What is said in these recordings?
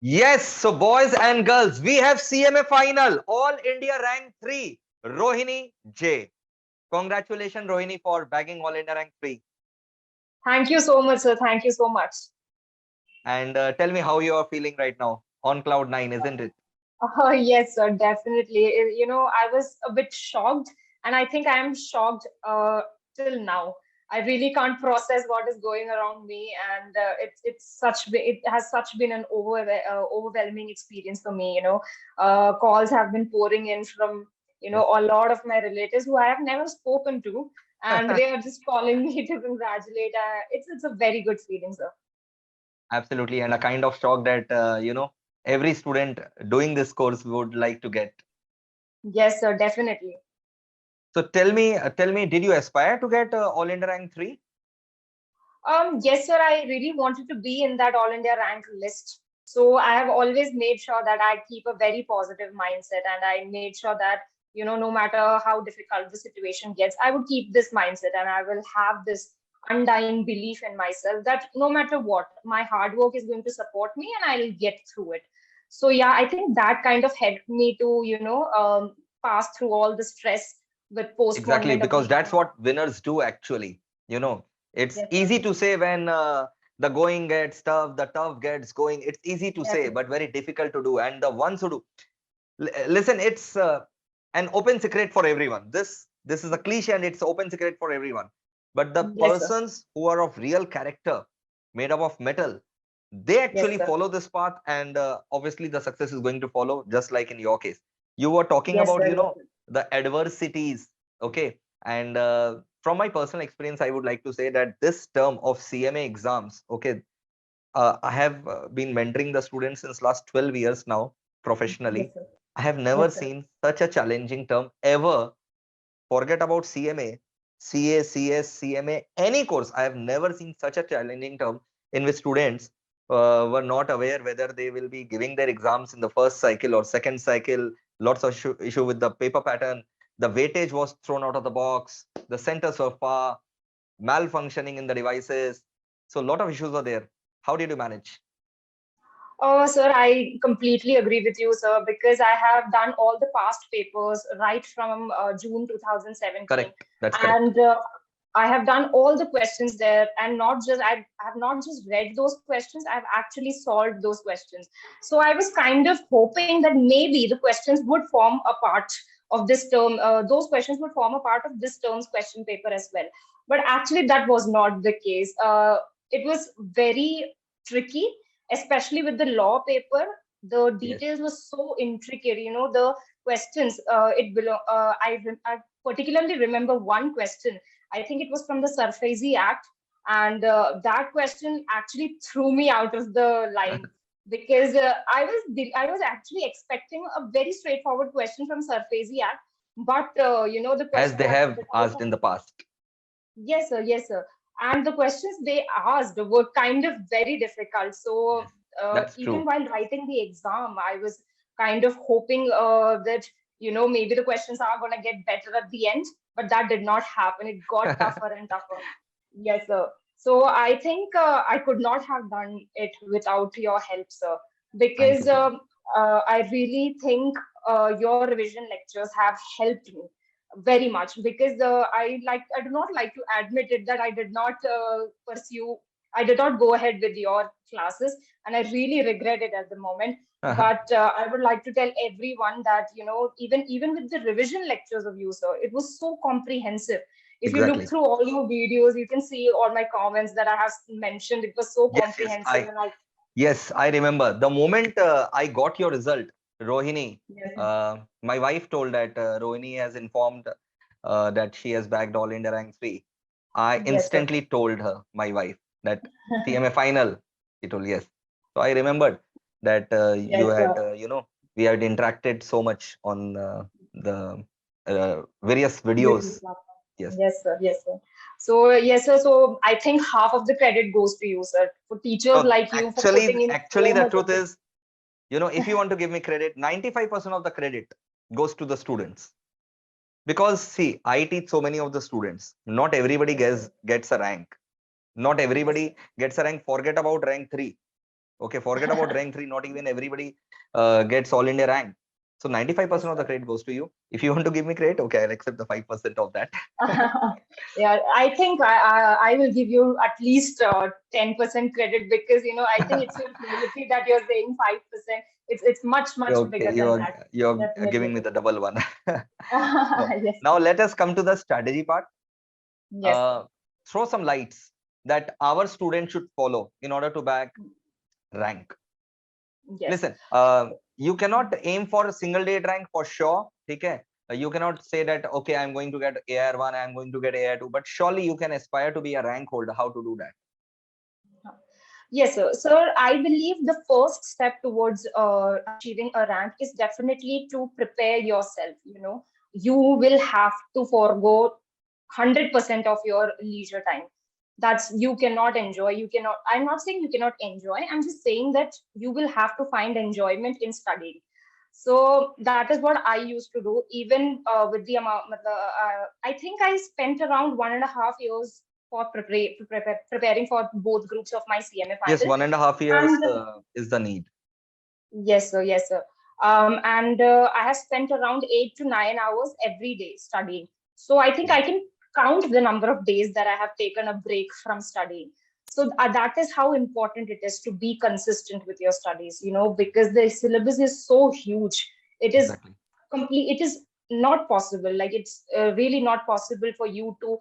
Yes, so boys and girls, we have CMA final, All India Rank 3, Rohini J. Congratulations, Rohini, for bagging All India Rank 3. Thank you so much, sir. Thank you so much. And tell me how you are feeling right now. On cloud 9, isn't it? Yes, sir, definitely. I was a bit shocked, and I think I am shocked till now. I really can't process what is going around me, and it has such been an overwhelming experience for me. Calls have been pouring in from Yes, a lot of my relatives who I have never spoken to, and they are just calling me to congratulate. It's a very good feeling, sir. absolutely. And a kind of shock that, every student doing this course would like to get. Yes, sir, definitely. So tell me, did you aspire to get All India Rank 3? Yes, sir. I really wanted to be in that All India rank list. So I have always made sure that I keep a very positive mindset, and I made sure that, no matter how difficult the situation gets, I would keep this mindset, and I will have this undying belief in myself that no matter what, my hard work is going to support me and I'll get through it. So yeah, I think that kind of helped me to, pass through all the stress with Exactly, postponement of the because that's exam. what winners do actually. It's Yes, sir. easy to say when the going gets tough, the tough gets going. It's easy to Yes, say, sir. but very difficult to do. And the ones who do, listen, it's an open secret for everyone. This is a cliche and it's open secret for everyone. But the Yes, sir. persons who are of real character, made up of metal, they Yes, actually sir. follow this path, and obviously the success is going to follow, just like in your case. You were talking Yes, about, sir. Yes, sir. the adversities, okay? And from my personal experience, I would like to say that this term of CMA exams, okay, I have been mentoring the students since last 12 years now Yes, professionally. sir. I have never Yes, sir. seen such a challenging term ever. Forget about CMA, CA, CS, CMA, any course. I have never seen such a challenging term in which students were not aware whether they will be giving their exams in the first cycle or second cycle. Lots of issue with the paper pattern. The weightage was thrown out of the box. The centers were far, malfunctioning in the devices. So a lot of issues were there. How did you manage? Sir, I completely agree with you, sir, because I have done all the past papers right from June 2017, Correct. That's correct. and I have done all the questions there, and not just I have not just read those questions, I've actually solved those questions. So I was kind of hoping that maybe the questions would form a part of this term. Those questions would form a part of this term's question paper as well. But actually, that was not the case. It was very tricky, especially with the law paper. The Yes. details were so intricate. The questions. I particularly remember one question. I think it was from the Surface Act, and that question actually threw me out of the line because I was actually expecting a very straightforward question from Surface Act, but the As question they that have the type asked of. in the past. Yes, sir. Yes, sir. And the questions they asked were kind of very difficult. So Yes. That's even true. while writing the exam, I was kind of hoping that maybe the questions are going to get better at the end, but that did not happen. It got tougher and tougher. Yes, sir. So I think I could not have done it without your help, sir, Thank because you so much. I really think your revision lectures have helped me very much because I do not like to admit it that I did not I did not go ahead with your classes, and I really regret it at the moment. But I would like to tell everyone that even with the revision lectures of you, sir, it was so comprehensive. If you look Exactly. through all your videos, you can see all my comments that I have mentioned. It was so Yes, yes. comprehensive, and I. I remember the moment I got your result, Rohini. Yes, My wife told that Rohini has informed that she has bagged All India Rank 3. I yes, sir. instantly told her, my wife, that CMA final. She told yes. So I remembered that you Yes, had, sir. we had interacted so much on the various YouTube videos. platform. Yes. Yes, sir. Yes, sir. So, yes, sir. So, I think half of the credit goes to you, sir, for teachers No, like you for actually, putting in actually, so the much truth effort. is, if you want to give me credit, 95% of the credit goes to the students. Because see, I teach so many of the students. Not everybody Yes, sir. gets a rank. Not Yes, everybody sir. gets a rank. Forget about rank 3. Okay, forget about rank 3. Not even everybody gets all India rank. So 95% Yes, of the sir. credit goes to you. If you want to give me credit, okay, I'll accept the 5% of that. Yeah, I think I will give you at least 10% credit because I think it's your humility that you're saying 5%. It's much Okay, bigger than that. you're giving Definitely. me the double one. No. Yes, Now let us come to the strategy part. yes, Uh, Throw some lights that our students should follow in order to back rank. yes. Listen, you cannot aim for a single day rank for sure. Okay? You cannot say that, okay, I'm going to get AR1, I'm going to get AR2, but surely you can aspire to be a rank holder. How to do that? Yes, sir. Sir, I believe the first step towards achieving a rank is definitely to prepare yourself. You will have to forego 100% of your leisure time. That's you cannot enjoy. You cannot. I'm not saying you cannot enjoy. I'm just saying that you will have to find enjoyment in studying. So that is what I used to do. Even with the amount, I think I spent around 1.5 years for preparing for both groups of my CMA Yes, final. 1.5 years And is the need. yes, sir, yes, sir. And I have spent around 8 to 9 hours every day studying. So I think I can count the number of days that I have taken a break from studying. So that is how important it is to be consistent with your studies, because the syllabus is so huge. It is Exactly. complete. It is not possible. Like it's really not possible for you to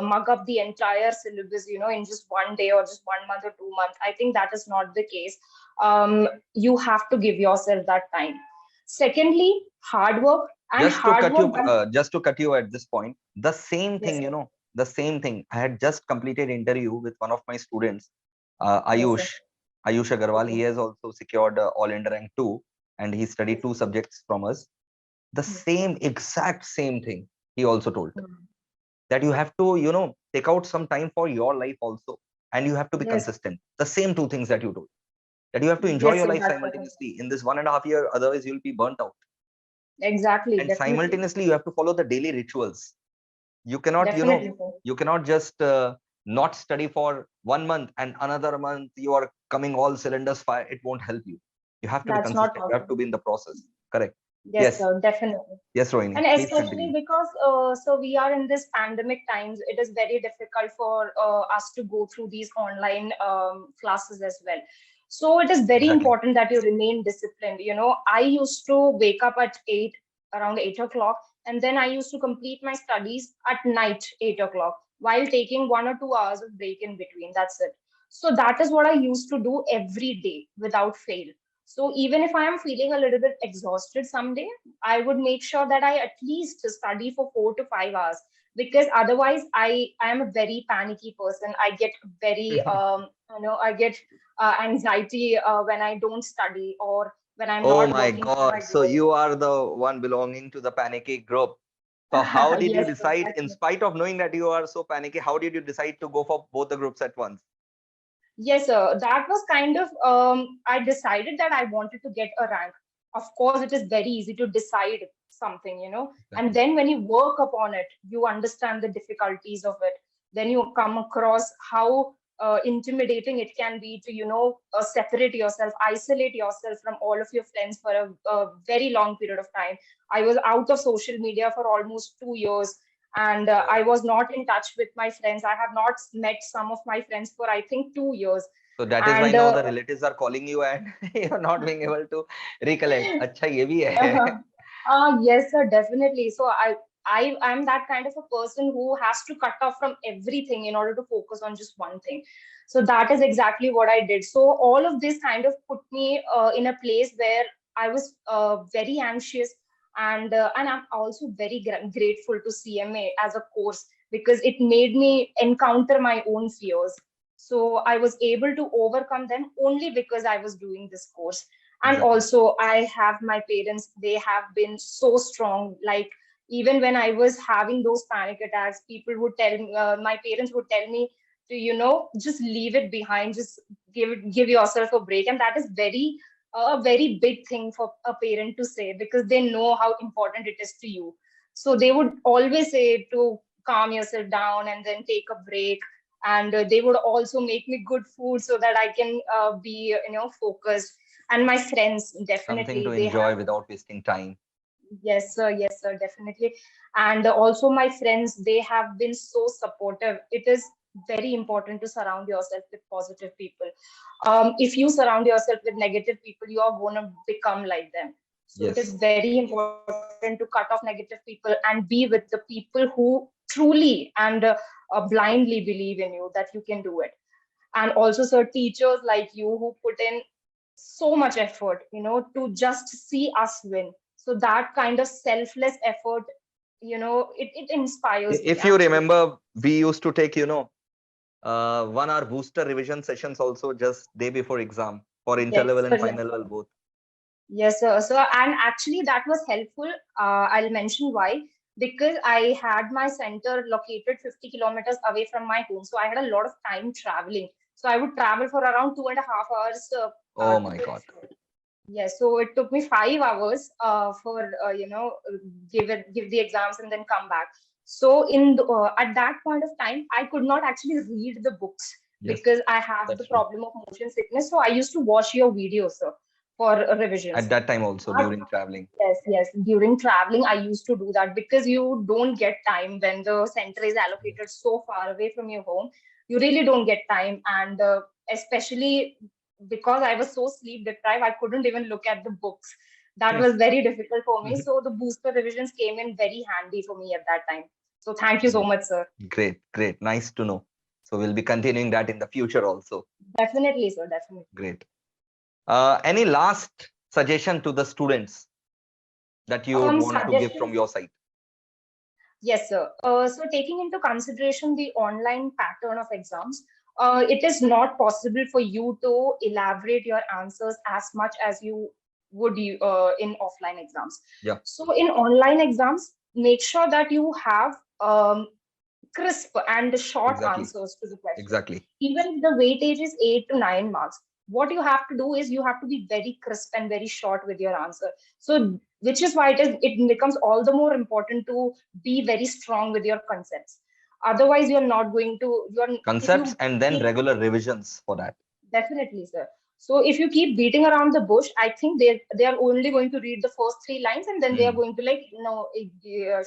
mug up the entire syllabus, in just one day or just 1 month or 2 months. I think that is not the case. You have to give yourself that time. Secondly, hard work and hard work. Just to cut you at this point, the same Yes, thing, sir. the same thing. I had just completed interview with one of my students, Yes, sir. Ayush Agarwal. He Okay. has also secured all India rank 2, and he studied Yes, two sir. subjects from us. The Yes. same exact same thing he also told, Hmm. that you have to, take out some time for your life also, and you have to be Yes. consistent. The same two things that you told, that you have to enjoy Yes, your sir. life That's what simultaneously in this 1.5 year, otherwise you'll be burnt out. exactly. And Definitely. simultaneously you have to follow the daily rituals. You cannot, Definitely, sir. you cannot just not study for 1 month and another month you are coming all cylinders fire. It won't help you. You have to be That's not consistent, you have to possible. be in the process. Correct. Yes, Yes. sir. Definitely. Yes, Rohini, And please especially continue. because so we are in this pandemic times, it is very difficult for us to go through these online classes as well. So it is very Exactly. important that you remain disciplined. I used to wake up at 8, around 8 o'clock, and then I used to complete my studies at night 8 o'clock while taking 1 or 2 hours of break in between. That's it. So that is what I used to do every day without fail. So even if I am feeling a little bit exhausted someday, I would make sure that I at least study for 4 to 5 hours, because otherwise I am a very panicky person. I get very I get anxiety when I don't study or when I'm Oh not my working for my God. So goals. you are the one belonging to the panicky group. So how did you Yes, sir, decide, in definitely. spite of knowing that you are so panicky, how did you decide to go for both the groups at once? Yes, sir. That was kind of, I decided that I wanted to get a rank. Of course, it is very easy to decide something, and Exactly. then when you work upon it, you understand the difficulties of it. Then you come across how intimidating it can be to, separate yourself, isolate yourself from all of your friends for a very long period of time. I was out of social media for almost 2 years, and I was not in touch with my friends. I have not met some of my friends for I think 2 years. So that is why And now the relatives are calling you and you're not being able to recollect. Acha, ye bhi hai. yes, sir, definitely. So I am that kind of a person who has to cut off from everything in order to focus on just one thing. So that is exactly what I did. So all of this kind of put me in a place where I was very anxious, and I'm also very grateful to CMA as a course, because it made me encounter my own fears. So I was able to overcome them only because I was doing this course. And Exactly. also I have my parents. They have been so strong. Like even when I was having those panic attacks, people would tell me, my parents would tell me to just leave it behind, just give yourself a break. And that is a very big thing for a parent to say, because they know how important it is to you. So they would always say to calm yourself down and then take a break. and they would also make me good food so that I can be focused. And my friends, Something to definitely, they enjoy have. without wasting time. Yes, sir, definitely. And also my friends, they have been so supportive. It is very important to surround yourself with positive people. If you surround yourself with negative people, you are going to become like them. So it is Yes. very important to cut off negative people and be with the people who truly and blindly believe in you that you can do it. And also, sir, teachers like you who put in so much effort, to just see us win. So that kind of selfless effort, it inspires me If you actually. remember, we used to take, 1 hour booster revision sessions also just day before exam for inter Yes, level sir, and yes, final level sir. both. Yes, sir. So, and actually, that was helpful. I'll mention why. Because I had my center located 50 kilometers away from my home. So, I had a lot of time traveling. So, I would travel for around 2.5 hours Oh to my God. Praiseworthy. Yes, so it took me 5 hours for give the exams and then come back. So at that point of time, I could not actually read the books Yes, because I have the that's true. problem of motion sickness. So I used to watch your videos, sir, for At revisions. that time also But during traveling. yes, during traveling, I used to do that because you don't get time when the center is allocated so far away from your home. You really don't get time, and especially because I was so sleep deprived, I couldn't even look at the books. That was very difficult for me. So the booster revisions came in very handy for me at that time. So thank you so much, sir. Great, great. Nice to know. So we'll be continuing that in the future also. Definitely, sir. Definitely. Great. Any last suggestion to the students that you would want to give from Suggestions. your side? Yes, sir. So taking into consideration the online pattern of exams, it is not possible for you to elaborate your answers as much as you would in offline exams. Yeah, So in online exams, make sure that you have crisp and short exactly. answers to the question. Exactly. Even if the weightage is 8 to 9 marks, what you have to do is you have to be very crisp and very short with your answer. So, which is why it becomes all the more important to be very strong with your concepts. Otherwise, you're not going to. You're if Concepts you and then keep regular revisions for that. Definitely, sir. So if you keep beating around the bush, I think they are only going to read the first three lines and then they are Mm, going to like,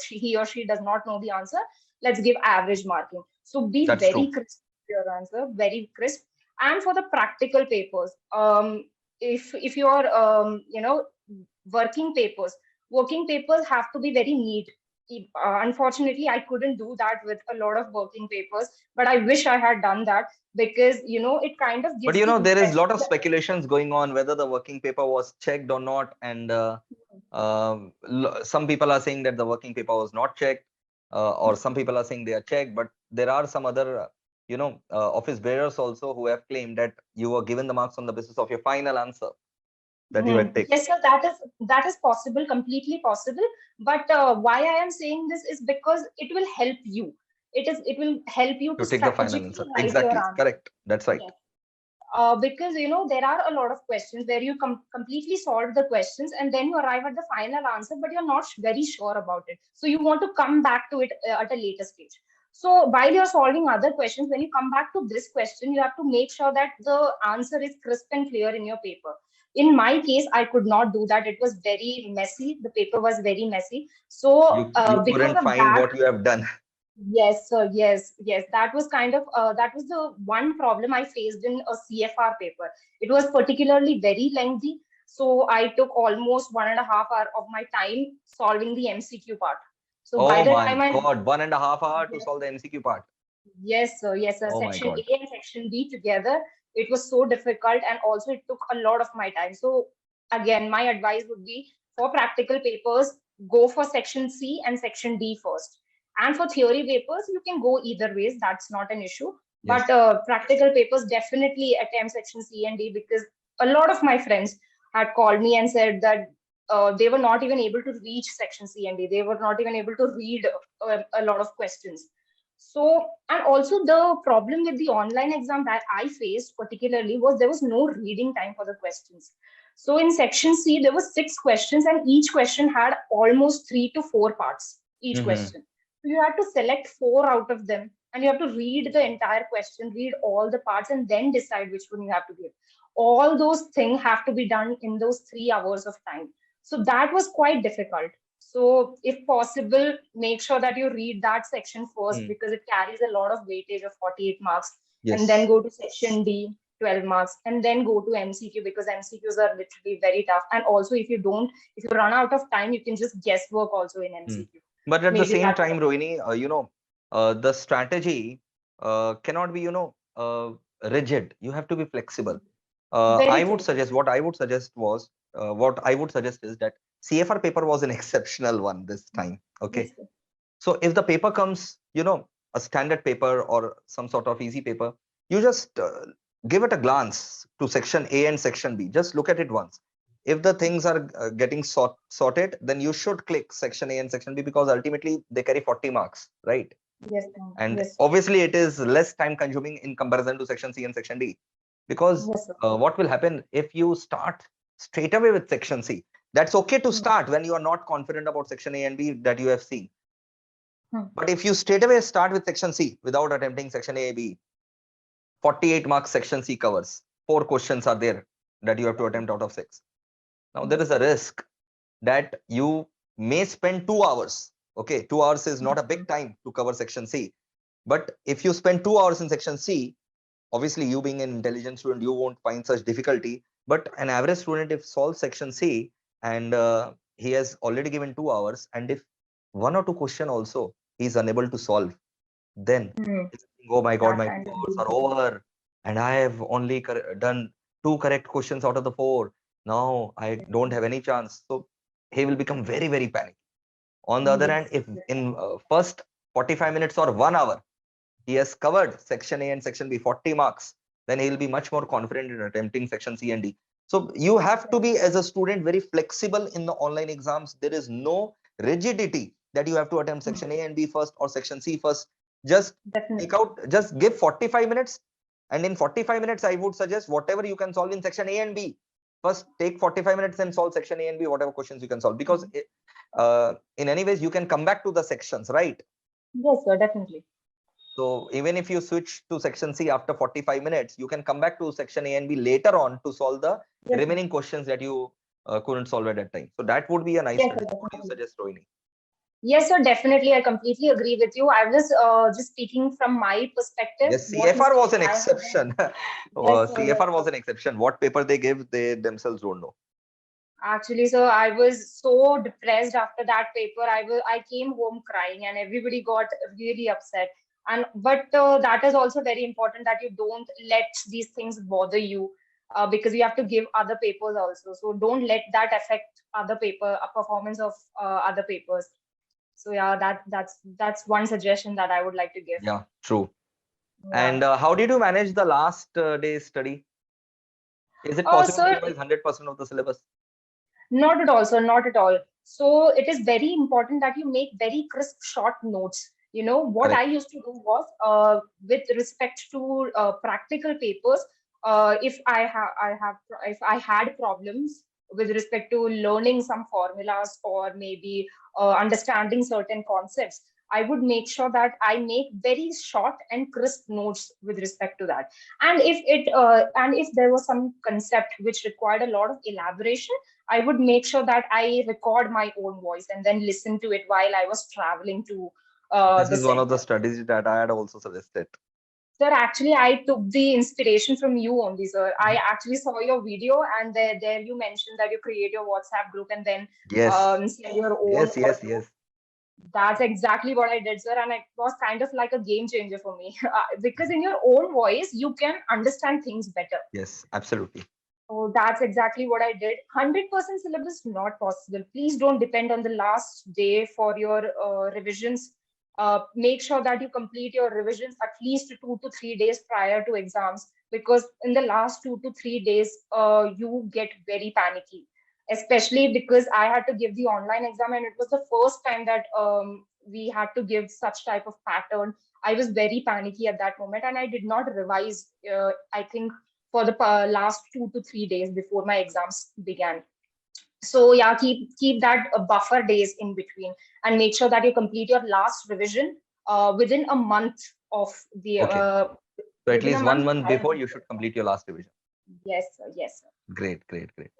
he or she does not know the answer. Let's give average marking. So be that's very true. crisp with your answer, very crisp. And for the practical papers, if you're working papers have to be very neat. Unfortunately, I couldn't do that with a lot of working papers, but I wish I had done that because it kind of But gives the there is a lot impression of that. speculations going on whether the working paper was checked or not, and some people are saying that the working paper was not checked, or some people are saying they are checked. But there are some other, office bearers also who have claimed that you were given the marks on the basis of your final answer that you had taken. Yes, sir, that is possible, completely possible. But why I am saying this is because it will help you. It will help you to To take the final strategically answer. write your Exactly. answer. Correct. That's right. Yes. Because there are a lot of questions where you completely solve the questions and then you arrive at the final answer, but you're not very sure about it. So you want to come back to it at a later stage. So while you're solving other questions, when you come back to this question, you have to make sure that the answer is crisp and clear in your paper. In my case, I could not do that. It was very messy. The paper was very messy. So You because couldn't of find that, what you have done. yes, sir. Yes. That was kind of that was the one problem I faced in a CFR paper. It was particularly very lengthy, so I took almost 1.5 hour of my time solving the MCQ part. So by Oh the my time I God, 1.5 hours to yes, solve the MCQ part. yes, sir. Oh my Section God. A and Section B together, it was so difficult, and also it took a lot of my time. So again, my advice would be for practical papers, go for Section C and Section D first. And for theory papers, you can go either ways. That's not an issue. Yes. But practical papers definitely attempt Section C and D because a lot of my friends had called me and said that they were not even able to reach Section C and D. They were not even able to read a lot of questions. So, and also the problem with the online exam that I faced particularly was there was no reading time for the questions. So in section C, there were 6 questions, and each question had almost 3 to 4 parts, each Hmm. question. So you had to select 4 out of them. and you have to read the entire question, read all the parts, and then decide which one you have to give. All those things have to be done in those 3 hours of time. So that was quite difficult. So if possible, make sure that you read that section first, Hmm. because it carries a lot of weightage of 48 marks, and then Yes. go to section D, 12 marks, and then go to MCQ, because MCQs are literally very tough. And also, if you run out of time, you can just guesswork also in Hmm. MCQ. But at the Maybe same that. time, Rohini, the strategy cannot be, rigid. You have to be flexible. Very I would true. suggest, what I would suggest is that CFR paper was an exceptional one this time. Yes, Okay. sir. So if the paper comes, a standard paper or some sort of easy paper, you just give it a glance to section A and section B. Just look at it once. If the things are getting sorted, then you should click section A and section B, because ultimately they carry 40 marks, right? Yes, sir. And Yes, sir. obviously it is less time consuming in comparison to section C and section D. Because Yes, sir. what will happen if you start straight away with section C? That's okay to Hmm. start when you are not confident about section A and B that you have seen. Hmm. But if you straight away start with section C without attempting section A, B, 48 marks section C covers. 4 questions are there that you have to attempt out of 6. Now there Yes, is a sir. risk that you may spend 2 hours. Okay, 2 hours is not a big time to cover section C. But if you spend 2 hours in section C, obviously you being an intelligent student, you won't find such difficulty. But an average student, if solves section C and he has already given 2 hours, and if 1 or 2 question also he is unable to solve, then Hmm. he's thinking, oh my god, That my kind 2 of hours deal. are over and I have only done 2 correct questions out of the 4. Now I don't have any chance. So he will become very, very panicked. On the other hand, Yes. if in first 45 minutes or 1 hour he has covered section A and section B 40 marks, then he will be much more confident in attempting section C and D. So you have to be, as a student, very flexible in the online exams. There is no rigidity that you have to attempt Hmm. section A and B first or section C first. Just Definitely. just give 45 minutes. And in 45 minutes, I would suggest whatever you can solve in section A and B. First, take 45 minutes and solve section A and B, whatever questions you can solve. Because in any ways, you can come back to the sections, right? Yes, sir. Definitely. So even if you switch to section C after 45 minutes, you can come back to section A and B later on to solve the Yes, sir. remaining questions that you couldn't solve at that time. So that would be a nice Yes, sir. strategy. What do you Definitely. suggest, Rohini? Yes, sir. Definitely. I completely agree with you. I was just speaking from my perspective. Yes, What CFR was mistakes an I have done. exception. Yes, sir. Yes, CFR sir. was an exception. What paper they give, they themselves don't know. Actually, sir, I was so depressed after that paper. I came home crying, and everybody got really upset. And but that is also very important that you don't let these things bother you, because you have to give other papers also. So don't let that affect other paper performance of other papers. So yeah, that's one suggestion that I would like to give. Yeah, true. Yeah. And how did you manage the last day's study? Is it possible to Sir, revise 100% of the syllabus? not at all, sir, not at all. So it is very important that you make very crisp, short notes. You know, what I Correct. used to do was, with respect to practical papers, if I had problems with respect to learning some formulas, or maybe understanding certain concepts, I would make sure that I make very short and crisp notes with respect to that. And if there was some concept which required a lot of elaboration, I would make sure that I record my own voice and then listen to it while I was traveling to This the is one of the center. strategies that I had also suggested. Sir, actually, I took the inspiration from you only, sir. I actually saw your video, and there you mentioned that you create your WhatsApp group and then Yes, send your own yes, yes, audio. yes, That's exactly what I did, sir, and it was kind of like a game changer for me. Because in your own voice, you can understand things better. yes, absolutely. So that's exactly what I did. 100% syllabus not possible. Please don't depend on the last day for your revisions. Make sure that you complete your revisions at least 2 to 3 days prior to exams, because in the last 2 to 3 days, you get very panicky. Especially because I had to give the online exam, and it was the first time that we had to give such type of pattern. I was very panicky at that moment, and I did not revise. I think for the last 2 to 3 days before my exams began. So yeah, keep that buffer days in between, and make sure that you complete your last revision within a month of the Okay. So at within a least 1 month month prior before to you should complete your last revision. Yes, sir. Yes, sir. Great, great, great.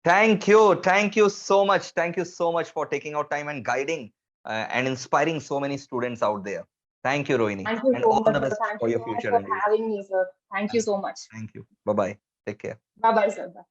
Thank you. Thank you so much. Thank you so much for taking out time and guiding and inspiring so many students out there. Thank you, Rohini. Thank you And so all much, the sir. best Thank for you your so much future for endeavors. having me, sir. Thank you so much. Thank you. Bye-bye. Take care. Bye bye, sir. Bye.